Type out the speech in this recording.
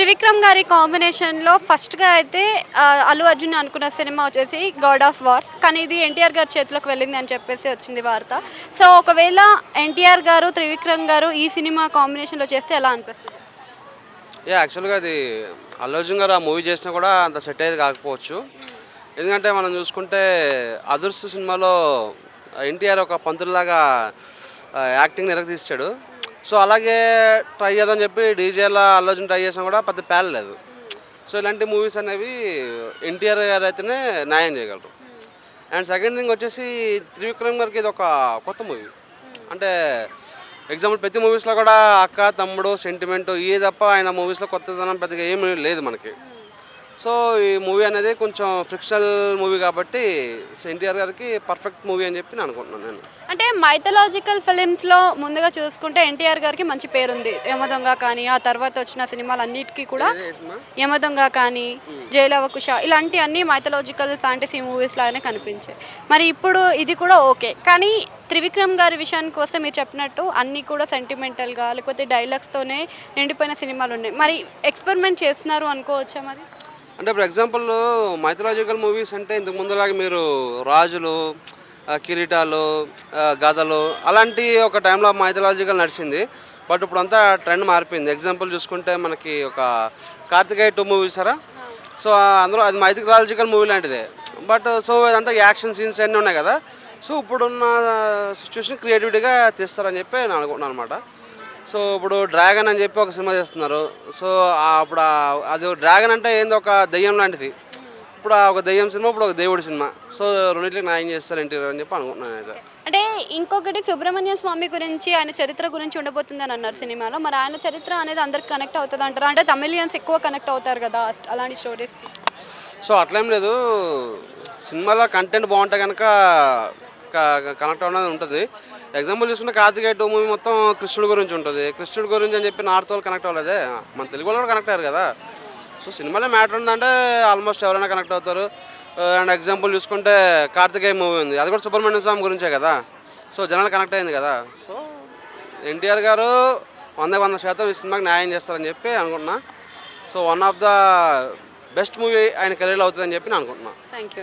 త్రివిక్రమ్ గారి కాంబినేషన్లో ఫస్ట్గా అయితే అల్లు అర్జున్ అనుకున్న సినిమా వచ్చేసి గాడ్ ఆఫ్ వార్, కానీ ఇది ఎన్టీఆర్ గారి చేతిలోకి వెళ్ళింది అని చెప్పేసి వచ్చింది వార్త. సో ఒకవేళ ఎన్టీఆర్ గారు త్రివిక్రమ్ గారు ఈ సినిమా కాంబినేషన్లో చేస్తే ఎలా అనిపిస్తుంది? యాక్చువల్గా అది అల్లు అర్జున్ గారు ఆ మూవీ చేసినా కూడా అంత సెట్ అయ్యేది కాకపోవచ్చు. ఎందుకంటే మనం చూసుకుంటే అదుర్స్ సినిమాలో ఎన్టీఆర్ ఒక పంతుల్లాగా యాక్టింగ్ నిరగదీశాడు. సో అలాగే ట్రై చేద్దామని చెప్పి డీజేలా అల్లు అర్జున్ ట్రై చేసినా కూడా పెద్ద పేలలేదు. సో ఇలాంటి మూవీస్ అనేవి ఎన్టీఆర్ గారు అయితేనే న్యాయం చేయగలరు. అండ్ సెకండ్ థింగ్ వచ్చేసి త్రివిక్రమ్ గారికి ఇది ఒక కొత్త మూవీ. అంటే ఎగ్జాంపుల్ ప్రతి మూవీస్లో కూడా అక్క తమ్ముడు సెంటిమెంట్ ఇవే తప్ప ఆయన మూవీస్లో కొత్తదనం పెద్దగా ఏమీ లేదు మనకి. సో ఈ మూవీ అనేది కొంచెం ఫ్రిక్షనల్ మూవీ కాబట్టి ఎన్టీఆర్ గారికి పర్ఫెక్ట్ మూవీ అని చెప్పి నేను అనుకుంటున్నాను. నేను అంటే మైథలాజికల్ ఫిలిమ్స్లో ముందుగా చూసుకుంటే ఎన్టీఆర్ గారికి మంచి పేరుంది. యమదొంగ కానీ ఆ తర్వాత వచ్చిన సినిమాలు అన్నిటికీ కూడా యమదొంగ కానీ జైలవకుశ ఇలాంటి అన్ని మైథలాజికల్ ఫ్యాంటసీ మూవీస్ లాగానే కనిపించాయి. మరి ఇప్పుడు ఇది కూడా ఓకే, కానీ త్రివిక్రమ్ గారి విషయానికి వస్తే మీరు చెప్పినట్టు అన్నీ కూడా సెంటిమెంటల్గా లేకపోతే డైలాగ్స్తోనే నిండిపోయిన సినిమాలు ఉన్నాయి. మరి ఎక్స్పెరిమెంట్ చేస్తున్నారు అనుకోవచ్చా? మరి అంటే ఇప్పుడు ఎగ్జాంపుల్ మైథలాజికల్ మూవీస్ అంటే ఇంతకు ముందులాగా మీరు రాజులు కిరీటాలు గదలు అలాంటి ఒక టైంలో మైథలాజికల్ నడిచింది. బట్ ఇప్పుడు అంతా ట్రెండ్ మారిపోయింది. ఎగ్జాంపుల్ చూసుకుంటే మనకి ఒక కార్తికేయ 2 మూవీ సారా. సో అందులో అది మైథలాజికల్ మూవీ లాంటిదే. బట్ సో ఇదంతా యాక్షన్ సీన్స్ అన్నీ ఉన్నాయి కదా. సో ఇప్పుడున్న సిచ్యువేషన్ క్రియేటివిటీగా తీస్తారని చెప్పి నేను అనుకుంటున్నాను అనమాట. సో ఇప్పుడు డ్రాగన్ అని చెప్పి ఒక సినిమా చేస్తున్నారు. సో అప్పుడు అది డ్రాగన్ అంటే ఏందో ఒక దెయ్యం లాంటిది. ఇప్పుడు ఒక దెయ్యం సినిమా, ఇప్పుడు ఒక దేవుడి సినిమా. సో రెండింటికి న్యాయం చేస్తారు ఎన్టీఆర్ అని చెప్పి అనుకుంటున్నాను అయితే. అంటే ఇంకొకటి సుబ్రహ్మణ్య స్వామి గురించి ఆయన చరిత్ర గురించి ఉండబోతుందని అన్నారు సినిమాలో. మరి ఆయన చరిత్ర అనేది అందరికి కనెక్ట్ అవుతుంది అంటారా? అంటే తమిళియన్స్ ఎక్కువ కనెక్ట్ అవుతారు కదా అలాంటి స్టోరీస్కి. సో అట్లేం లేదు, సినిమాలో కంటెంట్ బాగుంటే కనుక కనెక్ట్ అవ్వడం ఉంటుంది. ఎగ్జాంపుల్ చూసుకుంటే కార్తికేయ 2 మూవీ మొత్తం కృష్ణుడి గురించి ఉంటుంది. కృష్ణుడి గురించి అని చెప్పి నార్త్ వాళ్ళు కనెక్ట్ అవ్వలేదే, మన తెలుగు వాళ్ళు కూడా కనెక్ట్ అయ్యారు కదా. సో సినిమాలో మ్యాటర్ ఉందంటే ఆల్మోస్ట్ ఎవరైనా కనెక్ట్ అవుతారు. అండ్ ఎగ్జాంపుల్ చూసుకుంటే కార్తికేయ మూవీ ఉంది, అది కూడా సుబ్రహ్మణ్య స్వామి గురించే కదా. సో జనాలు కనెక్ట్ అయింది కదా. సో ఎన్టీఆర్ గారు 100% ఈ సినిమాకి న్యాయం చేస్తారని చెప్పి అనుకుంటున్నా. So one of the best movie ఆయన కెరీర్లో అవుతుందని చెప్పి నేను అనుకుంటున్నాను. Thank you.